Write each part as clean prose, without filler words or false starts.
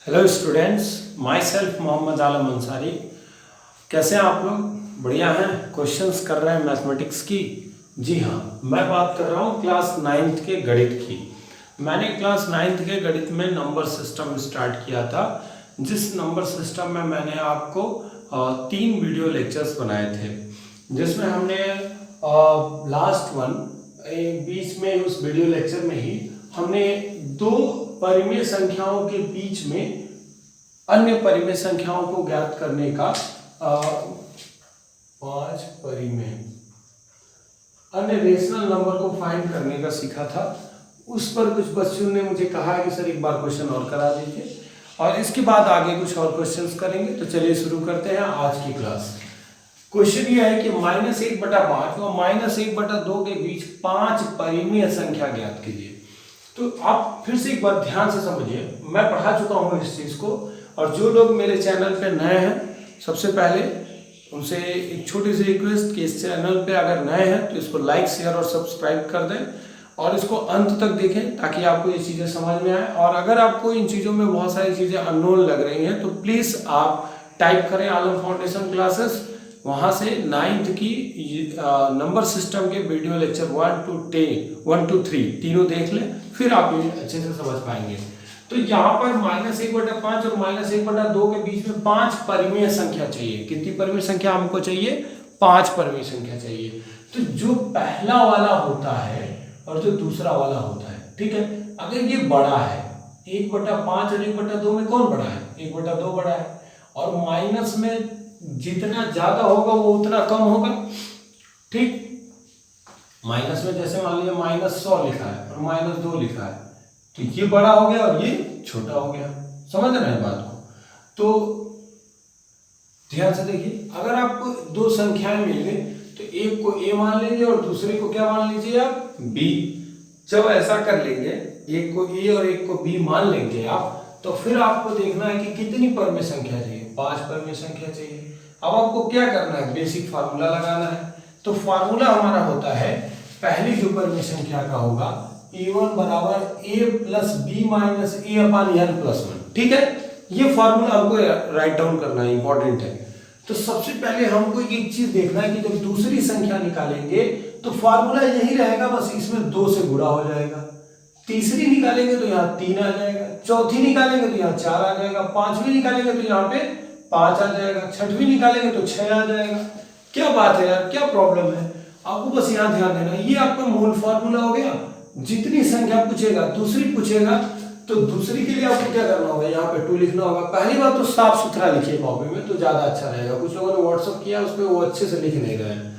Hello students, myself Mohammad Alam Ansari. कैसे हैं आप लोग? बढ़िया हैं? क्वेश्चंस कर रहे हैं मैथमेटिक्स की? जी हाँ, मैं बात कर रहा हूँ क्लास 9th के गणित की। मैंने क्लास 9th के गणित में नंबर सिस्टम स्टार्ट किया था, जिस नंबर सिस्टम में मैंने आपको 3 वीडियो लेक्चर्स बनाए थे, जिसमें हमने लास्ट वन बीच में उस वीडियो लेक्चर में ही हमने दो परिमेय संख्याओं के बीच में अन्य परिमेय संख्याओं को ज्ञात करने का 5 परिमेय अन्य रेशनल नंबर को फाइंड करने का सीखा था। उस पर कुछ बच्चों ने मुझे कहा है कि सर एक बार क्वेश्चन और करा दीजिए, और इसके बाद आगे कुछ और क्वेश्चंस करेंगे। तो चलिए शुरू करते हैं आज की क्लास। क्वेश्चन ये है कि -1/5 और -1/2 के बीच 5 परिमेय संख्या ज्ञात कीजिए। तो आप फिर से एक बार ध्यान से समझिए, मैं पढ़ा चुका हूँ इस चीज़ को, और जो लोग मेरे चैनल पे नए हैं, सबसे पहले उनसे एक छोटी सी रिक्वेस्ट कि इस चैनल पे अगर नए हैं तो इसको लाइक, शेयर और सब्सक्राइब कर दें, और इसको अंत तक देखें ताकि आपको ये चीज़ें समझ में आए। और अगर आपको इन चीज़ों में बहुत सारी चीज़ें अननोन लग रही हैं तो प्लीज़ आप टाइप करें आलम फाउंडेशन क्लासेस, वहाँ से 9th की नंबर सिस्टम के वीडियो लेक्चर 1 to 3 तीनों देख लें, फिर आप ये अच्छे से समझ पाएंगे। तो यहाँ पर -1/5 और -1/2 के बीच में 5 परिमेय संख्या चाहिए। कितनी परिमेय संख्या हमको चाहिए? 5 परिमेय संख्या चाहिए। तो जो पहला वाला होता है और जो दूसरा वाला होता है, ठीक है, अगर ये बड़ा है 1/5 और 1/2 में कौन बड़ा है? 1/2 बड़ा है, और माइनस में जितना ज्यादा होगा वो उतना कम होगा। ठीक, माइनस में जैसे मान लीजिए -100 लिखा है और -2 लिखा है, तो ये बड़ा हो गया और ये छोटा हो गया। समझ रहे हैं बात को? तो ध्यान से देखिए, अगर आपको दो संख्याएं मिल गई तो एक को a मान लीजिए और दूसरे को क्या मान लीजिए आप? b। जब ऐसा कर लेंगे, एक को a और एक को b मान लेंगे आप, तो फिर आपको देखना है कि कितनी परिमेय संख्या चाहिए? 5 परिमेय संख्या चाहिए। अब आपको क्या करना है? बेसिक फार्मूला लगाना है। तो फार्मूला हमारा होता है, पहली जो परिमेय संख्या का होगा a1 बराबर a plus b minus a upon n plus 1। ठीक है, ये फार्मूला आपको राइट डाउन करना है, इंपॉर्टेंट है। तो सबसे पहले हमको एक चीज देखना है कि जब दूसरी संख्या निकालेंगे तो फार्मूला यही रहेगा, बस इसमें 2 से गुणा हो जाएगा। तीसरी निकालेंगे तो यहाँ 3 आ जाएगा, चौथी निकालेंगे तो यहाँ 4 आ जाएगा, पांचवी निकालेंगे तो यहाँ पे 5 आ जाएगा, छठवीं निकालेंगे तो 6 आ जाएगा। क्या बात है यार, क्या प्रॉब्लम है? आपको बस यहाँ ध्यान देना, ये आपका मूल फार्मूला हो गया। जितनी संख्या पूछेगा, दूसरी पूछेगा, तो दूसरी के लिए आपको क्या करना होगा? यहाँ पे 2 लिखना होगा। पहली बात तो साफ सुथरा लिखिए कॉपी में, तो ज्यादा अच्छा रहेगा। कुछ लोगों ने व्हाट्सअप किया, उस पर वो अच्छे से लिख नहीं रहे हैं।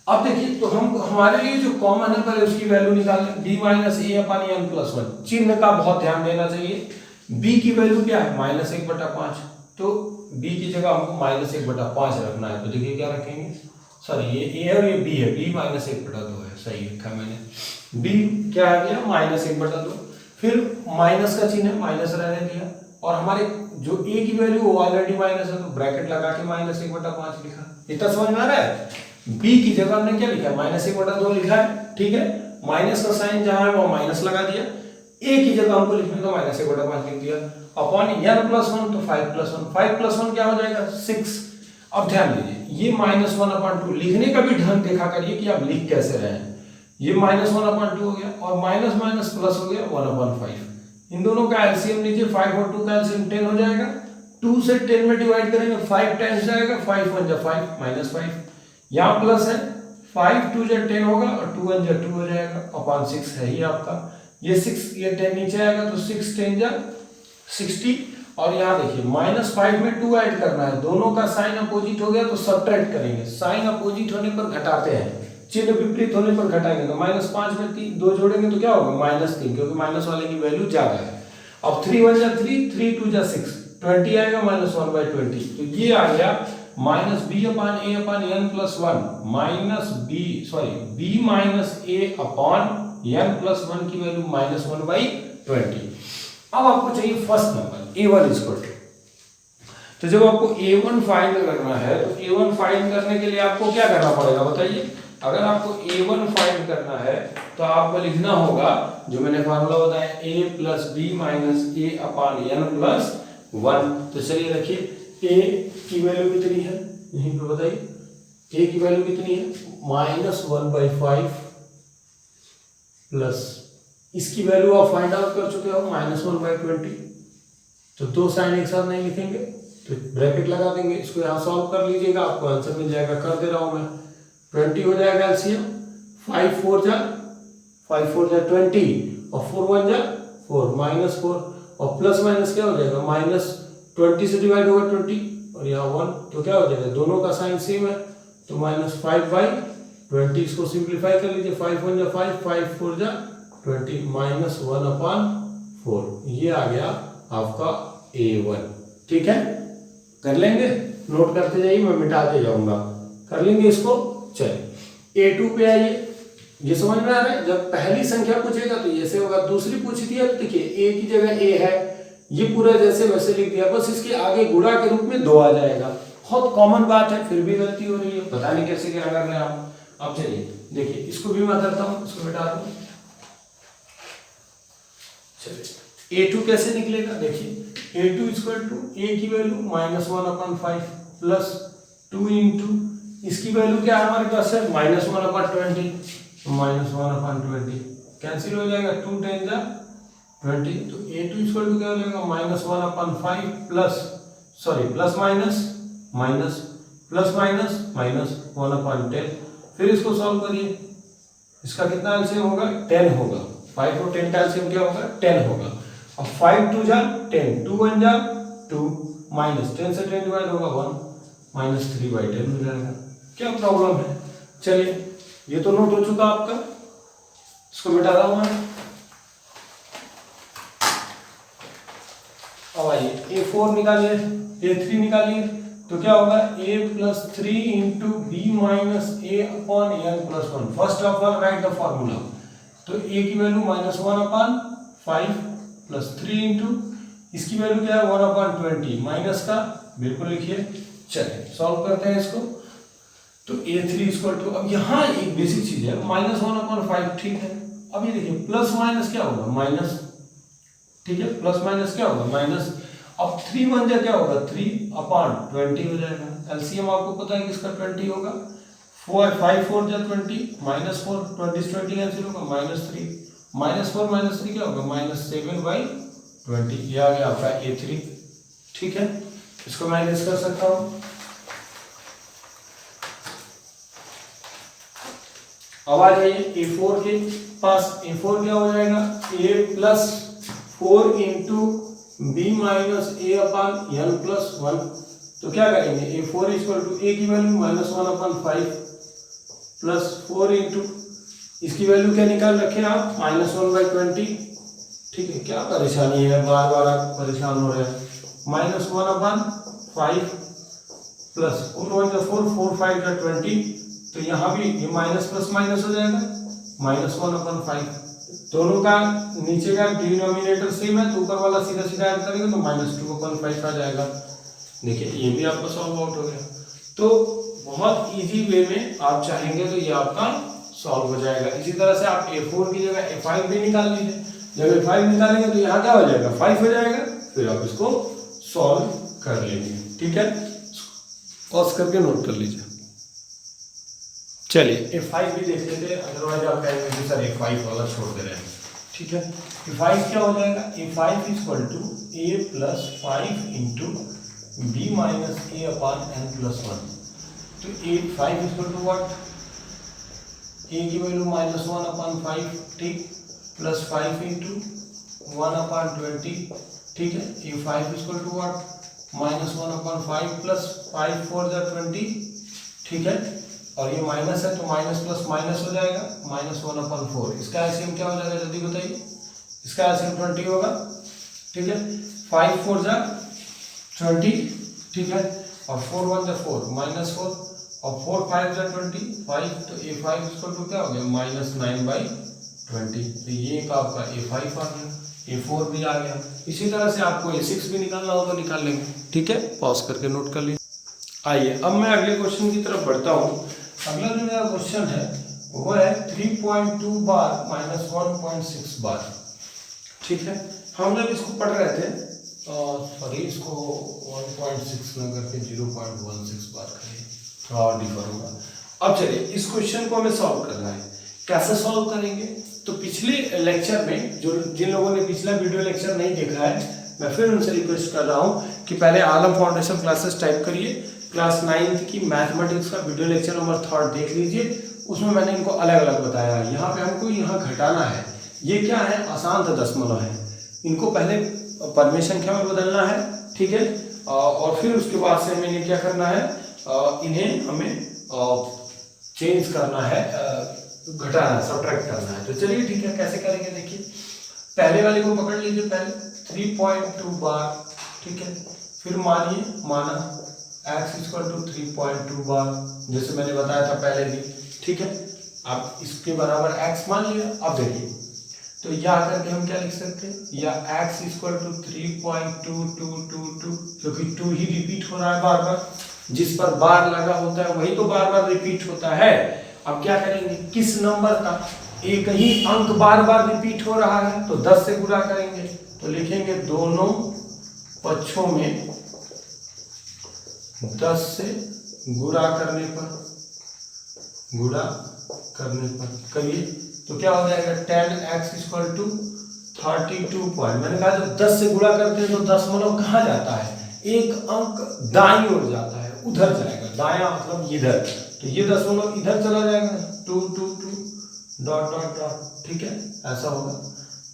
अब देखिए, तो हम हमारे लिए जो कॉमन है पहले उसकी वैल्यू निकाल लें, b minus a upon n plus 1। चिन्ह का बहुत ध्यान देना चाहिए। b की वैल्यू क्या है? -1/5, तो b की जगह हमको -1/5 रखना है। तो देखिए क्या रखेंगे, सॉरी ये a और ये b है, b -1/2 है, सही लिखा मैंने। b क्या आ गया? -1/2। फिर माइनस का चिन्ह है, माइनस रहने दिया, और हमारे जो a की वैल्यू वो ऑलरेडी माइनस है, तो ब्रैकेट लगा के -1/5 लिखा। इतना समझ में आ रहा है? b की जगह हमने क्या लिखा है? -1/2 लिखा है। ठीक है, माइनस का साइन जहां है वो माइनस लगा दिया। a की जगह हमको लिखने तो -1/5 लिख दिया, अपॉन n प्लस 1, तो 5 प्लस 1, 5 प्लस 1 क्या हो जाएगा? 6। अब ध्यान दीजिए, ये -1/2 लिखने का भी ढंग देखा करिए कि आप लिख कैसे रहे हैं। ये -1/2 हो गया, और माइनस माइनस प्लस हो गया 1/5। इन दोनों का एलसीएम लीजिए, 5 और 2 का एलसीएम 10 हो जाएगा। 2 से 10 में डिवाइड करेंगे, 5 टाइम्स जाएगा, 5 1 जा 5 -5। यहाँ प्लस है, 5 2 जा 10 होगा, और 2 1 जा 2 हो जाएगा, अपॉन 6 है ही आपका। ये 6, ये 10 नीचे आएगा, तो 6 10 जा 60। और यहाँ देखिए, -5 में 2 ऐड करना है, दोनों का साइन अपोजिट हो गया तो सब्ट्रैक्ट करेंगे। साइन अपोजिट होने पर घटाते हैं, चिन्ह विपरीत होने पर घटाएंगे। तो -5 में 2 जोड़ेंगे तो क्या होगा? -3, क्योंकि माइनस वाले की वैल्यू ज्यादा है। अब 3 1 जा 3, 3 2 जा 6, 20 आएगा, -1/20। तो ये आ गया -b upon a upon n plus 1, b minus a upon n plus 1 की वैल्यू -1/20। अब आपको चाहिए first number a1 equal to, तो जब आपको a1 फाइंड करना है तो a1 फाइंड करने के लिए आपको क्या करना पड़ेगा बताइए? अगर आपको a1 फाइंड करना है तो आपको लिखना होगा, जो मैंने फार्मूला बताया, a plus b minus a upon n plus 1। तो चलिए रखिए ए की वैल्यू कितनी है, यहीं पे बताइए। ए की वैल्यू कितनी है, -1/5 प्लस इसकी वैल्यू आप फाइंड आउट कर चुके हो -1/20। तो दो साइन एक साथ नहीं लिखेंगे तो ब्रैकेट लगा देंगे, इसको यहाँ सॉल्व कर लीजिएगा, आपको आंसर मिल जाएगा। कर दे रहा हूँ मैं, 20 हो जाएगा एलसीएम, 5 4 जा 20 और 4 1 जा 4 -4 और प्लस माइनस क्या हो जाएगा, -20 से डिवाइड होगा 20 और यहाँ 1, तो क्या हो जाएगा, दोनों का साइन सेम है तो -5/20। इसको सिंप्लीफाई कर लीजिए, 5 1 जा 5 5 4 जा 20 -1/4, ये आ गया आपका A1। ठीक है, कर लेंगे, नोट करते जाइए, मैं मिटाते जाऊंगा, कर लेंगे इसको। चलिए A2 पे आइए, ये समझ में आ रहा है, जब पहली संख्या पूछेगा तो ऐसे होगा, दूसरी पूछी थी, अब देखिए A की जगह A है, ये पूरा जैसे वैसे लिख दिया, बस इसके आगे गुणा के रूप में 2 आ जाएगा। बहुत कॉमन बात है, फिर भी गलती हो रही है, पता नहीं कैसे क्या कर रहे हैं आप। अब चलिए देखिए, इसको भी मैं करता हूँ, इसको मिटा दूं। चलिए A2 कैसे निकलेगा, देखिए A2 इक्वल टू A की वैल्यू -1/5 प्लस 2 इंटू इसकी वैल्यू क्या है हमारे पास है, -1/20, -1/20 कैंसिल हो जाएगा, 2 10 जा 20। तो A2 इक्वल टू क्या हो जाएगा, -1/5 plus sorry plus minus minus plus minus minus 1/10। फिर इसको सॉल्व करिए, इसका कितना एलसीएम होगा, 10 होगा। 5 और 10 का एलसीएम क्या होगा, 10 होगा। अब 5 2 जा 10, 2 1 जा 2, -10 से 10 डिवाइड होगा 1, -3/10 हो जाएगा। क्या प्रॉब्लम है, चलिए ये तो नोट हो चुका आपका, इसको मिटा रहा हूं मैं। अब आइए A4 निकालिए, A3 निकालिए, तो क्या होगा, A + 3 into B - A/n+1। First of all right the formula. तो A की वैल्यू -1/5 प्लस 3 इंटू इसकी वैल्यू क्या है, 1/20 माइनस का बिल्कुल लिखिए। चलिए सॉल्व करते हैं इसको। तो A3 इक्वल टू, अब यहाँ एक बेसिक चीज है, -1/5 ठीक है। अब ये देखिए प्लस माइनस क्या होगा, माइनस, ठीक है, प्लस माइनस क्या होगा, माइनस। अब 3 1 जा क्या होगा, 3/20 हो जाएगा। एलसीएम आपको पता है कि इसका 20 होगा। 5 4 जा 20, -4 20 20 कैंसिल होगा, -3 -4 -3 क्या होगा, -7/20। ये आ गया आपका A3। ठीक है, इसको माइनस कर सकता हूँ। अब आ जाइए A4 के पास। A4 क्या हो जाएगा, A + 4 इंटू B - A/n+1। तो क्या करेंगे, A4 इक्वल टू A की वैल्यू -1/5 प्लस 4 इंटू इसकी वैल्यू क्या निकाल रखे आप, -1/20। ठीक है, क्या परेशानी है, बार बार आप परेशान हो रहे हैं। -1/5 प्लस 4 1 जा 4 4 5 जा 20। तो यहाँ भी ये माइनस प्लस माइनस हो जाएगा, -1/5। दोनों का नीचे का डिनोमिनेटर सेम है, तो ऊपर वाला सीधा सीधा ऐड करेंगे तो -2/5 आ जाएगा। देखिए ये भी आपका सॉल्व आउट हो गया। तो बहुत इजी वे में आप चाहेंगे तो ये आपका सॉल्व हो जाएगा। इसी तरह से आप A4 की जगह A5 भी निकाल लीजिए। जब A5 निकालेंगे तो यहाँ क्या हो जाएगा, 5 हो जाएगा। फिर आप इसको सॉल्व कर लेंगे। ठीक है, पॉज करके नोट कर लीजिए। चलिए A5 भी देख लेते हैं, अदरवाइज आप कहेंगे कि सर A5 वाला छोड़ दे रहे हैं। ठीक है, A5 क्या हो जाएगा, A5 equal to A + 5 into B - A/n+1। तो A5 equal to what, A की वैल्यू -1/5, ठीक, प्लस 5 इंटू 1/20। ठीक है, A5 equal to what, -1/5 plus 5 4 जा 20। ठीक है, और ये माइनस है तो माइनस प्लस माइनस हो जाएगा, -1/4। इसका एलसीएम क्या हो जाएगा, जल्दी बताइए। इसका एलसीएम 20 होगा। ठीक है, 5 4 जा 20। ठीक है, और 4 1 जा 4 -4 और 4 5 जा 25। तो A5 इक्वल टू क्या हो गया, -9/20। तो ये एक आपका A5 आ गया। A4 भी आ गया। इसी तरह से आपको A6 भी निकालना हो तो निकाल लेंगे। ठीक है, पॉज करके नोट कर लीजिए। आइए अब मैं अगले क्वेश्चन की तरफ बढ़ता हूँ। अगला जो मेरा क्वेश्चन है वो है 3.2 बार -1.6 बार। ठीक है, हम जब इसको पढ़ रहे थे सॉरी इसको 1.6 ना करके 0.16 बार करिए, थोड़ा और डिफर होगा। अब चलिए इस क्वेश्चन को हमें सॉल्व करना है। कैसे सॉल्व करेंगे? तो पिछले लेक्चर में जो जिन लोगों ने पिछला वीडियो लेक्चर नहीं देखा है, मैं फिर उनसे रिक्वेस्ट कर रहा हूँ कि पहले आलम फाउंडेशन क्लासेस टाइप करिए, क्लास 9th की मैथमेटिक्स का वीडियो लेक्चर नंबर 3 देख लीजिए। उसमें मैंने इनको अलग अलग बताया है। यहाँ पे हमको यहाँ घटाना है, ये क्या है, अशांत दशमलव है। इनको पहले परमेय संख्या में बदलना है, ठीक है, और फिर उसके बाद से हमें क्या करना है, इन्हें हमें चेंज करना है, घटाना है, सब्ट्रैक्ट करना है। तो चलिए ठीक है, कैसे करेंगे देखिए। पहले वाले को पकड़ लीजिए, पहले 3.2 बार, ठीक है। फिर माना x = 3.2 बार, जैसे मैंने बताया था पहले भी, ठीक है। अब इसके बराबर x मान लिया। अब देखिए तो यहाँ करके हम क्या लिख सकते हैं, या x = 3.2222, क्योंकि 2 ही रिपीट हो रहा है बार बार, जिस पर बार लगा होता है वही तो बार बार रिपीट होता है। अब क्या करेंगे, किस नंबर का एक ही अंक बार बार रिपीट हो रहा है, तो 10 से गुणा करेंगे। तो लिखेंगे दोनों पक्षों में 10 से गुणा करने पर करिए तो क्या हो जाएगा, 10x = 32 पॉइंट। मैंने कहा जब 10 से गुणा करते हैं तो दशमलव कहाँ जाता है, एक अंक दाईं ओर जाता है, उधर जाएगा, दायां मतलब इधर, तो ये दशमलव इधर चला जाएगा, 2 2 2 ... ठीक है, ऐसा होगा।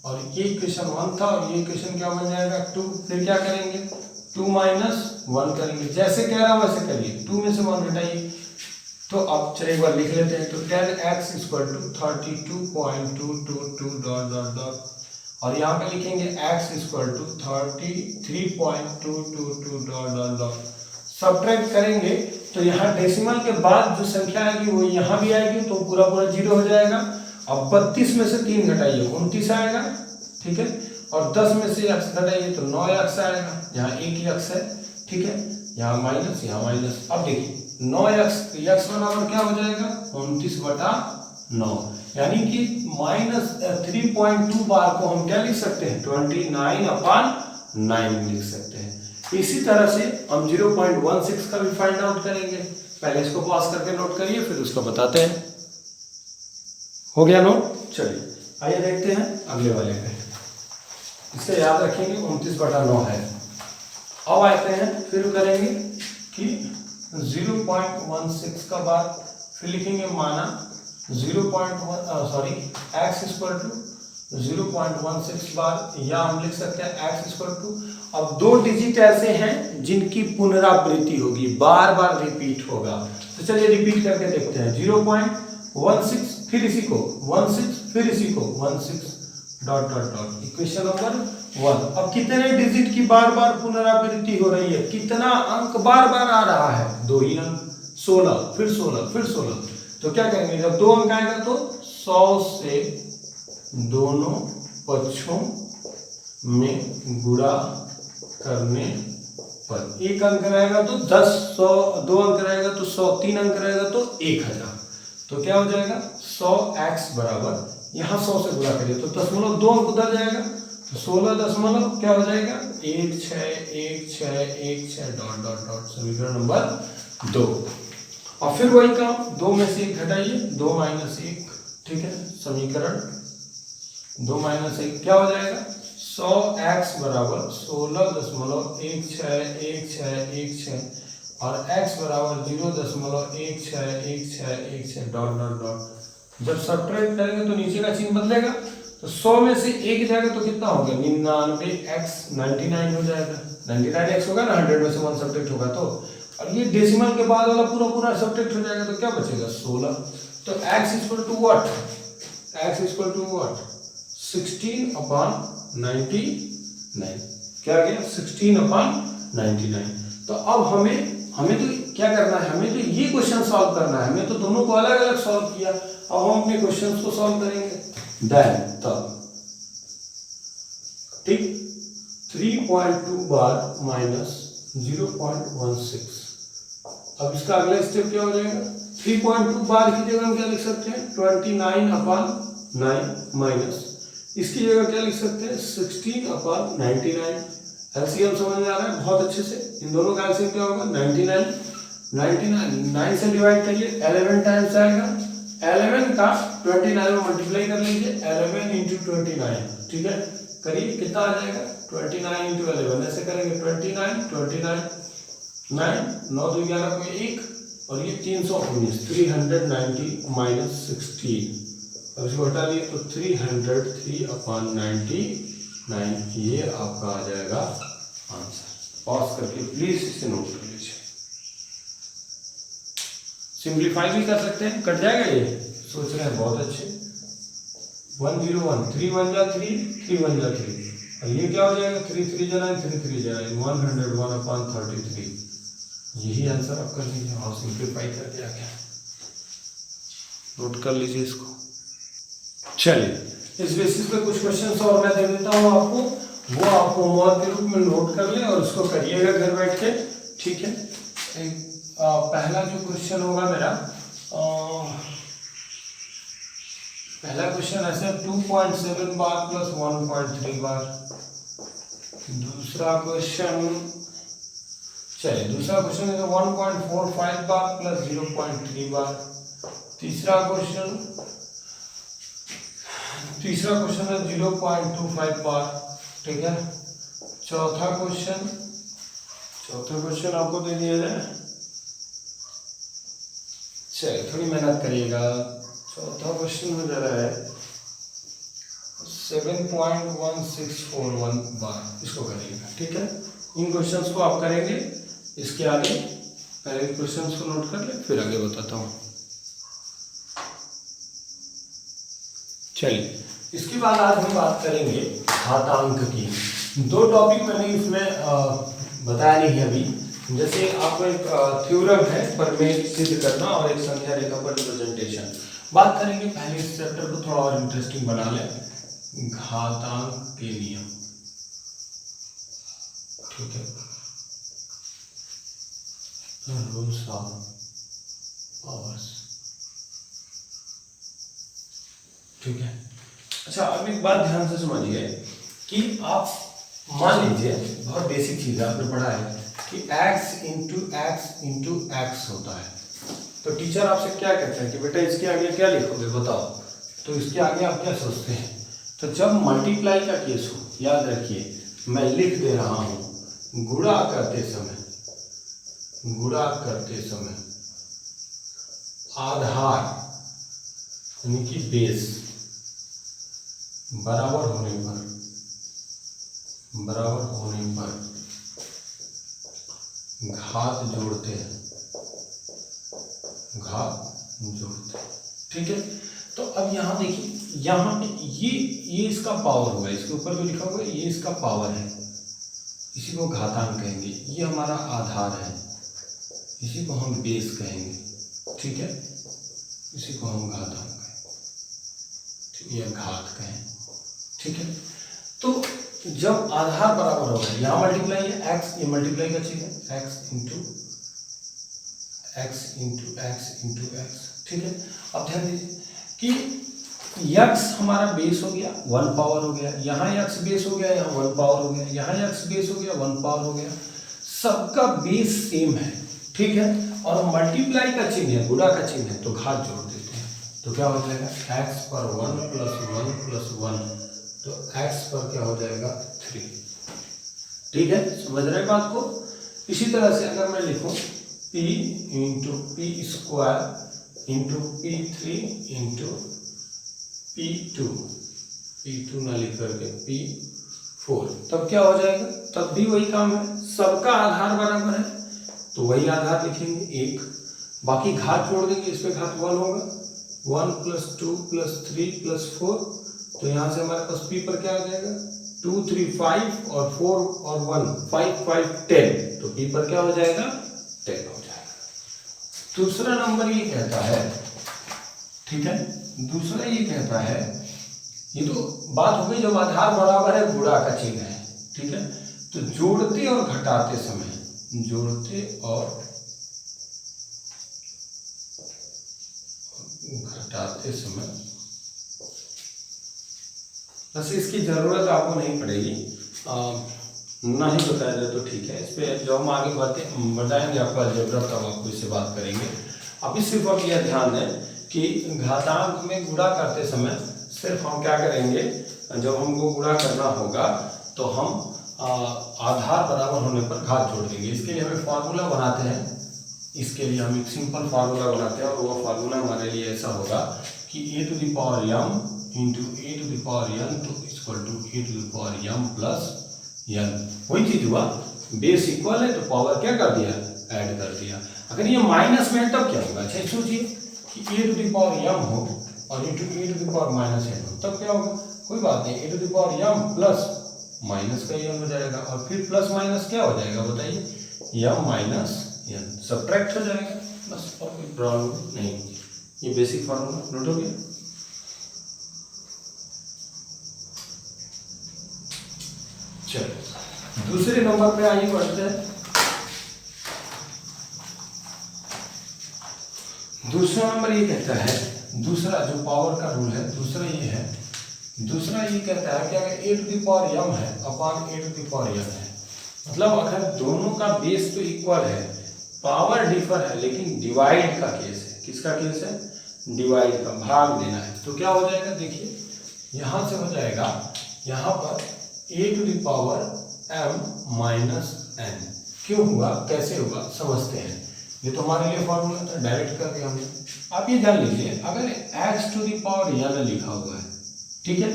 और ये इक्वेशन 1 था, और ये इक्वेशन क्या बन जाएगा, 2। फिर क्या करेंगे, 2 - 1 करेंगे, जैसे कह रहा हूं वैसे करिए, 2 में से 1 घटाइए। तो अब चलिए एक बार लिख लेते हैं। तो 10x = 32.222 ... और यहाँ पे लिखेंगे x = 33.222 ... सब्ट्रैक्ट करेंगे तो यहाँ डेसिमल के बाद जो संख्या आएगी वो यहाँ भी आएगी, तो पूरा 0 हो जाएगा। अब 32 में से 3 घटाइए, 29 आएगा, ठीक है। और 10 में से x घटाइए तो 9x आएगा, यहाँ एक ही x है, ठीक है, यहाँ माइनस, यहाँ माइनस। अब देखिए 9x, x बराबर क्या हो जाएगा, 29/9, यानी कि -3.2 बार को हम क्या लिख सकते हैं, 29/9 लिख सकते हैं। इसी तरह से हम 0.16 का भी फाइंड आउट करेंगे। पहले इसको पॉज करके नोट करिए, फिर उसको बताते हैं। हो गया नोट? चलिए आइए देखते हैं अगले वाले पे। इसे याद रखेंगे 29/9 है। अब आते हैं, फिर करेंगे कि 0.16 का बाद, फिर लिखेंगे माना x = 0.16 बार, या हम लिख सकते हैं x = अब 2 डिजिट ऐसे हैं जिनकी पुनरावृत्ति होगी, बार बार रिपीट होगा। तो चलिए रिपीट करके देखते हैं। 0.16, फिर इसी को 16, फिर इसी को 16 ... इक्वेशन नंबर 1। अब कितने डिजिट की बार बार पुनरावृत्ति हो रही है, कितना अंक बार बार आ रहा है, 2 ही अंक, 16, फिर 16, फिर 16। तो क्या करेंगे, जब 2 अंक आएगा तो 100 से दोनों पक्षों में गुणा करने पर, एक अंक रहेगा तो 10, 100, 2 अंक रहेगा तो 100, 3 अंक रहेगा तो 1000। तो क्या हो जाएगा, 100x बराबर, यहाँ 100 से गुणा करिए तो दशमलव 2 अंक उधर जाएगा, तो 16 दशमलव क्या हो जाएगा, 161616 ... समीकरण नंबर 2। और फिर वही काम, 2 में से 1 घटाइए, 2 - 1, ठीक है। समीकरण 2 - 1 क्या हो जाएगा, 100x बराबर 16.161616 और x बराबर 0.161616 ... जब सब्ट्रैक्ट करेंगे तो नीचे का चिन्ह बदलेगा, तो 100 में से 1 जाएगा तो कितना हो गया, 99x, 99 हो जाएगा, 99x होगा ना, 100 में से 1 सब्ट्रैक्ट होगा तो। और ये डेसिमल के बाद वाला पूरा सब्ट्रैक्ट हो जाएगा, तो क्या बचेगा, 16। तो x = what, x = what, 16/99, क्या गया, 16/99। तो अब हमें तो क्या करना है, हमें तो ये क्वेश्चन सॉल्व करना है। हमें तो दोनों को अलग अलग सॉल्व किया, अब हम अपने क्वेश्चंस को सॉल्व करेंगे। देन तब ठीक 3.2 बार -0.16। अब इसका अगला स्टेप क्या हो जाएगा, 3.2 बार की जगह हम क्या लिख सकते हैं, 29/9 माइनस, इसकी जगह क्या लिख सकते हैं, 16/99। एलसीएम समझ में आ रहा है बहुत अच्छे से। इन दोनों का एलसीएम क्या होगा 99, 9 से डिवाइड करिए 11 टाइम्स आएगा, 11 का 29 में मल्टीप्लाई कर लीजिए, 11 इंटू 29, ठीक है, करिए कितना आ जाएगा 29 इंटू 11, ऐसे करेंगे 29, 9 2 11 को 1 और ये 319, 390 माइनस 16 और इसको हटा लिए तो 303/99, ये आपका आ जाएगा आंसर। पॉज करके प्लीज इसे नोट कर लीजिए। सिंप्लीफाई भी कर सकते हैं, कट जाएगा ये, सोच रहे हैं बहुत अच्छे। 101, 3 1 जा 3, 3 1 जा 3 और ये क्या हो जाएगा 3 3 जा 9, 3 3 जा 9, 101/33। यही आंसर आप कर लीजिए और सिंप्लीफाई करके आ गया। नोट कर लीजिए इसको। चलिए इस बेसिस पे कुछ क्वेश्चंस और मैं दे देता हूँ आपको, वो आप होमवर्क के रूप में नोट कर लें और उसको करिएगा घर बैठ के, ठीक है। पहला जो क्वेश्चन होगा मेरा, पहला क्वेश्चन ऐसे 2.7 बार प्लस 1.3 बार। दूसरा क्वेश्चन, चलिए दूसरा क्वेश्चन है 1.45 बार प्लस 0.3 बार। तीसरा क्वेश्चन है 0.25 बार, ठीक है। चौथा क्वेश्चन आपको दे दिया जाए, चलिए थोड़ी मेहनत करिएगा। चौथा क्वेश्चन हो जा रहा है 7.1641 बार, इसको करिएगा, ठीक है। इन क्वेश्चंस को आप करेंगे, इसके आगे पहले क्वेश्चंस को नोट कर ले फिर आगे बताता हूँ। चलिए इसके बाद आज हम बात करेंगे घातांक की। दो टॉपिक मैंने इसमें बताया नहीं है अभी, जैसे आपको एक थ्योरम है प्रमेय सिद्ध करना और एक संख्या रेखा पर रिप्रेजेंटेशन। बात करेंगे पहले इस चैप्टर को थोड़ा और इंटरेस्टिंग बना ले, घातांक के नियम, ठीक है, रूल्स ऑफ पावर्स, ठीक है। अच्छा अब एक बात ध्यान से समझिए कि आप मान लीजिए, बहुत बेसिक चीज है, आपने पढ़ा है कि x इंटू एक्स होता है, तो टीचर आपसे क्या कहते हैं कि बेटा इसके आगे क्या लिखोगे बताओ, तो इसके आगे आप क्या सोचते हैं। तो जब मल्टीप्लाई का केस हो, याद रखिए मैं लिख दे रहा हूं गुणा करते समय आधार यानी कि बेस बराबर होने पर घात जोड़ते हैं, ठीक है। तो अब यहाँ देखिए, यहाँ पे ये इसका पावर होगा, इसके ऊपर जो लिखा हुआ है ये इसका पावर है, इसी को घातांक कहेंगे। ये हमारा आधार है, इसी को हम बेस कहेंगे, ठीक है, इसी को हम घातांक कहेंगे या घात कहें, ठीक है। तो जब आधार बराबर होगा, यहाँ मल्टीप्लाई है x, ये मल्टीप्लाई का चीज है x इंटू x, ठीक है। अब ध्यान दीजिए कि x हमारा बेस हो गया 1 पावर हो गया, यहाँ x बेस हो गया, यहाँ 1 पावर हो गया, यहाँ x बेस हो गया 1 पावर हो गया, सबका बेस सेम है, ठीक है। और मल्टीप्लाई का चिन्ह है, गुणा का चिन्ह है, तो घात जोड़ देते हैं, तो क्या हो जाएगा x पर 1 + 1 तो x पर क्या हो जाएगा 3, ठीक है, समझ रहे हैं बात को। इसी तरह से अगर मैं लिखूं p into P square into p3 into p2 ना लिख करके p4, तब क्या हो जाएगा, तब भी वही काम है, सबका आधार बराबर है तो वही आधार लिखेंगे 1, बाकी घात जोड़ देंगे, इस पे घात 1 होगा, 1 + 2 + 3 + 4, तो यहाँ से हमारे पास p पर क्या आ जाएगा 2 3 5 और 4 और 1 5 5 10, तो p पर क्या हो जाएगा 10 हो जाएगा। दूसरा नंबर ये कहता है, ठीक है, दूसरा ये कहता है, ये तो बात हो गई जब आधार बराबर है गुणा का चिन्ह है, ठीक है, तो जोड़ते और घटाते समय वैसे इसकी जरूरत आपको नहीं पड़ेगी, नहीं बताया जाए तो ठीक है। इस पे जो हम आगे बताएंगे आपको अलजेब्रा, तब आपको इससे बात करेंगे। अभी सिर्फ आप यह ध्यान दें कि घातांक में गुणा करते समय सिर्फ हम क्या करेंगे, जब हमको गुणा करना होगा तो हम आधार बराबर होने पर घात जोड़ देंगे। इसके लिए हमें फार्मूला बनाते हैं, इसके लिए हम एक सिंपल फार्मूला बनाते हैं और वो फार्मूला हमारे लिए ऐसा होगा कि a to the power m into a to the power n to equal to a to the power m plus n। वही चीज हुआ, बेस इक्वल है तो पावर क्या कर दिया, ऐड कर दिया। अगर ये माइनस में है तब क्या होगा, अच्छा सोचिए कि a to the power m हो और into a to the power minus n हो, तब क्या होगा, कोई बात नहीं, a to the power m plus minus का n हो जाएगा और फिर प्लस माइनस क्या हो जाएगा बताइए, m माइनस n सब्ट्रैक्ट हो जाएगा, बस और कोई प्रॉब्लम नहीं। ये बेसिक फॉर्मूला नोट हो गया। चलो दूसरे नंबर पे आइए बढ़ते हैं। दूसरा नंबर ये कहता है, दूसरा जो पावर का रूल है दूसरा ये है, दूसरा ये कहता है कि अगर a to the power m है upon a to the power n है, मतलब अगर दोनों का बेस तो इक्वल है, पावर डिफर है, लेकिन डिवाइड का केस है। किसका केस है, डिवाइड का, भाग देना है, तो क्या हो जाएगा, देखिए यहां से हो जाएगा, यहां पर a to the power m minus n। क्यों हुआ, कैसे हुआ, समझते हैं। ये तो हमारे लिए फॉर्मूला था, डायरेक्ट कर दिया हमने। आप ये जान लीजिए, अगर x to the power n लिखा हुआ है, ठीक है,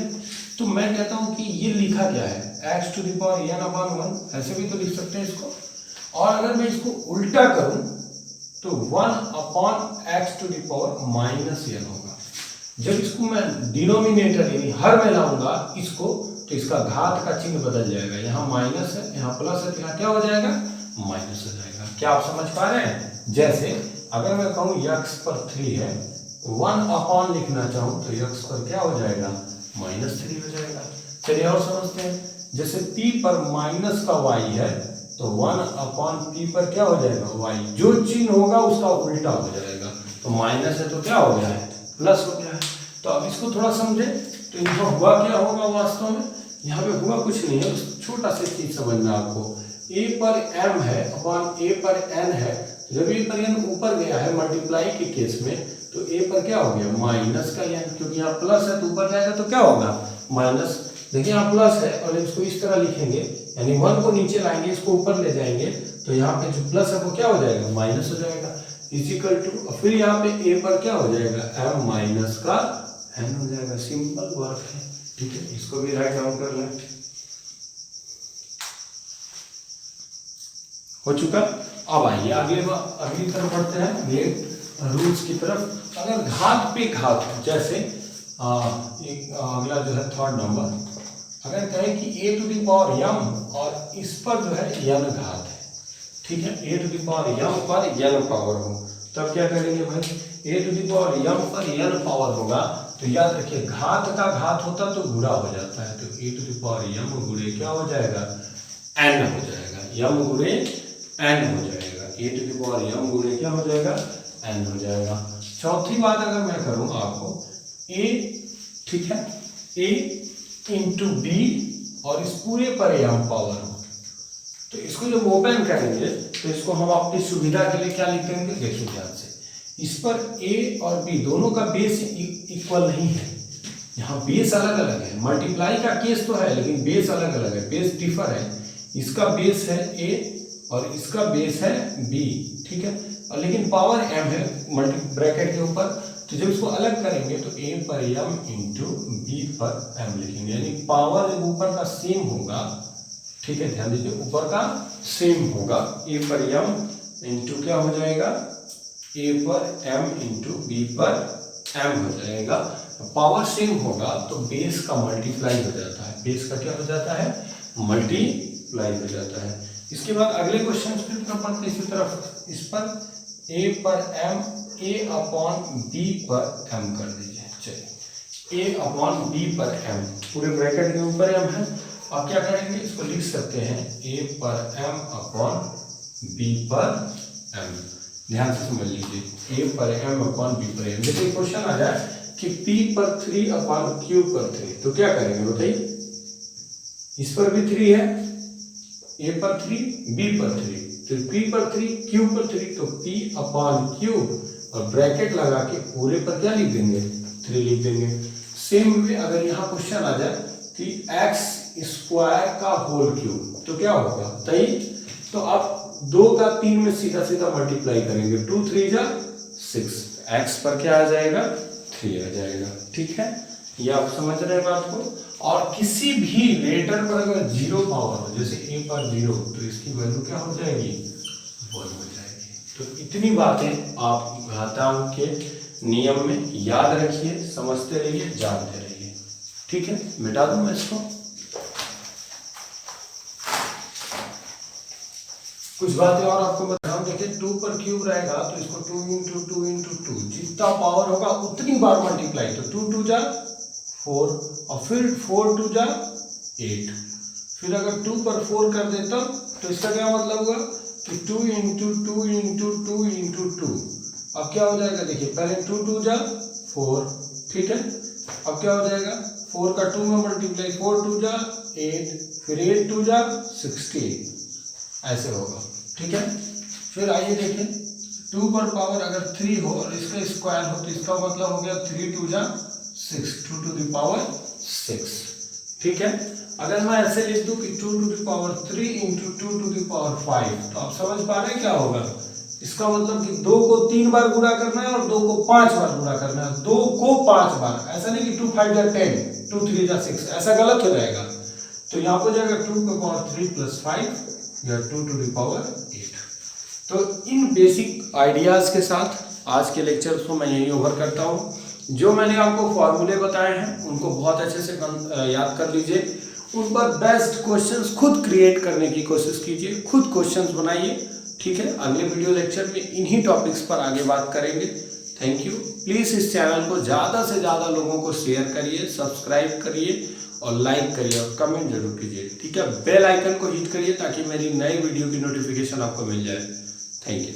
तो मैं कहता हूं कि ये लिखा क्या है, x to the power n upon 1, ऐसे भी तो लिख सकते हैं इसको। और अगर मैं इसको उल्टा करूं तो 1 upon x to the power minus n होगा। जब इसको मैं डिनोमिनेटर यानी हर में लाऊंगा इसको, तो इसका घात का चिन्ह बदल जाएगा, यहाँ माइनस है यहाँ प्लस है, तो यहाँ क्या हो जाएगा, माइनस हो जाएगा। क्या आप समझ पा रहे हैं, जैसे अगर मैं कहूँ x पर 3 है, 1 अपॉन लिखना चाहूँ तो x पर क्या हो जाएगा, -3 हो जाएगा। चलिए और समझते हैं, जैसे p पर माइनस का y है तो 1 अपॉन p पर क्या हो जाएगा, y, जो चिन्ह होगा उसका उल्टा हो जाएगा। तो माइनस है तो क्या हो गया है, प्लस हो गया है। तो अब इसको थोड़ा समझे, तो यहाँ हुआ क्या होगा, वास्तव में यहाँ पे हुआ कुछ नहीं है, छोटा सा चीज समझना आपको। a पर m है अपॉन a पर n है, जब a पर n ऊपर गया है मल्टीप्लाई के केस में, तो a पर क्या हो गया, माइनस का n, क्योंकि यहाँ प्लस है तो ऊपर जाएगा तो क्या होगा, माइनस। देखिए यहाँ प्लस है और इसको इस तरह लिखेंगे, यानी 1 को नीचे लाएंगे, इसको ऊपर ले जाएंगे, तो यहाँ पे जो प्लस है वो क्या हो जाएगा, माइनस हो जाएगा, इक्वल टू, फिर यहाँ पे a पर क्या हो जाएगा, m माइनस का n हो जाएगा। सिंपल वर्क है, ठीक है, इसको भी राइट डाउन कर लें। हो चुका। अब आइए अगली तरफ बढ़ते हैं, अगले रूल्स की तरफ। अगर घात पे घात, जैसे एक अगला जो है थर्ड नंबर, अगर कहें कि a to the power m और इस पर जो है n घात है, ठीक है, a to the power m पर n पावर हो, तब क्या करेंगे भाई, a to the power m पर n पावर होगा, तो याद रखिए घात का घात होता तो गुणा हो जाता है, तो a to the power m गुणे क्या हो जाएगा, n हो जाएगा, m गुणे n हो जाएगा, a to the power m गुणे क्या हो जाएगा, n हो जाएगा। चौथी बात अगर मैं करूं आपको, a, ठीक है, a इंटू बी और इस पूरे पर m पावर हो, तो इसको जब ओपन करेंगे तो इसको हम अपनी सुविधा के लिए क्या लिख देंगे, देखिए ध्यान से, इस पर a और b दोनों का बेस इक्वल नहीं है, यहाँ बेस अलग अलग है, मल्टीप्लाई का केस तो है लेकिन बेस अलग अलग है, बेस डिफर है, इसका बेस है a और इसका बेस है b, ठीक है, और लेकिन पावर m है मल्टी ब्रैकेट के ऊपर, तो जब इसको अलग करेंगे तो a पर m इंटू b पर m लिखेंगे, यानी पावर जब ऊपर का सेम होगा, ठीक है, ध्यान दीजिए ऊपर का सेम होगा, a पर m इंटू क्या हो जाएगा, a पर m इंटू b पर m हो जाएगा। पावर सेम होगा तो बेस का मल्टीप्लाई हो जाता है, बेस का क्या हो जाता है, मल्टीप्लाई हो जाता है। इसके बाद अगले क्वेश्चन फिर पढ़ते इसी तरफ, इस पर a पर m a अपॉन b पर m कर दीजिए, चलिए a अपॉन b पर m, पूरे ब्रैकेट के ऊपर m है, आप क्या करेंगे, इसको लिख सकते हैं a पर m अपॉन b पर m। ध्यान से समझ लीजिए, a पर m अपॉन b पर m। जैसे क्वेश्चन आ जाए कि p पर 3 अपॉन q पर 3, तो क्या करेंगे बताइए, इस पर भी 3 है ए पर 3 बी पर 3, तो पी पर 3 क्यू पर 3, तो पी अपॉन क्यू और ब्रैकेट लगा के पूरे पर क्या लिख देंगे 3 लिख देंगे। सेम वे अगर यहाँ क्वेश्चन आ जाए कि एक्स स्क्वायर का होल क्यूब तो क्या होगा 23, तो आप 2 का 3 में सीधा सीधा मल्टीप्लाई करेंगे, 2 3 जा 6, एक्स पर क्या आ जाएगा 3 आ जाएगा। ठीक है, ये आप समझ रहे हैं बात को। और किसी भी लेटर पर अगर 0 पावर हो, जैसे ए पर 0, तो इसकी वैल्यू क्या हो जाएगी 1 हो जाएगी। तो इतनी बातें आप घातांक के नियम में याद रखिए, समझते रहिए, जानते रहिए। ठीक है, मिटा दूं मैं इसको। कुछ बातें और आपको बता रहा हूं, देखिए 2 पर क्यूब रहेगा तो इसको 2 इंटू 2 इंटू 2, जितना पावर होगा उतनी बार मल्टीप्लाई, तो 2 2 जा 4 और फिर 4 2 जा 8। फिर अगर 2 पर 4 कर देता तो इसका क्या मतलब हुआ कि 2 इंटू 2 इंटू 2 इंटू 2। अब क्या हो जाएगा, देखिए पहले 2 2 जा 4, ठीक है, अब क्या हो जाएगा 4 का 2 में मल्टीप्लाई, 4 2 जा 8, फिर 8 2 जा 16, ऐसे होगा। ठीक है, फिर आइए देखें 2 पर पावर अगर 3 हो और इसका स्क्वायर हो तो इसका मतलब हो गया 3 2 जा 6, 2 टू द पावर 6। ठीक है, अगर मैं ऐसे लिख दूं कि 2 to the power 3 into 2 to the power 5, तो आप समझ पा रहे हैं क्या होगा। इसका मतलब कि 2 को 3 बार गुणा करना है और 2 को 5 बार गुणा करना है, 2 को 5 बार, ऐसा नहीं कि 2 5 जा 10, 2 3 जा 6, ऐसा गलत हो जाएगा। तो यहाँ पर जाएगा 2 की पावर 3 प्लस 5 या 2 टू द पावर 8। तो इन बेसिक आइडियाज के साथ आज के लेक्चर को मैं यही ओवर करता हूँ। जो मैंने आपको फॉर्मूले बताए हैं उनको बहुत अच्छे से याद कर लीजिए, उन पर बेस्ट क्वेश्चंस खुद क्रिएट करने की कोशिश कीजिए, खुद क्वेश्चंस बनाइए। ठीक है, अगले वीडियो लेक्चर में इन्हीं टॉपिक्स पर आगे बात करेंगे। Thank you. प्लीज़ इस चैनल को ज़्यादा से ज़्यादा लोगों को शेयर करिए, सब्सक्राइब करिए और लाइक करिए और कमेंट जरूर कीजिए। ठीक है, बेल आइकन को हिट करिए ताकि मेरी नई वीडियो की नोटिफिकेशन आपको मिल जाए। Thank you.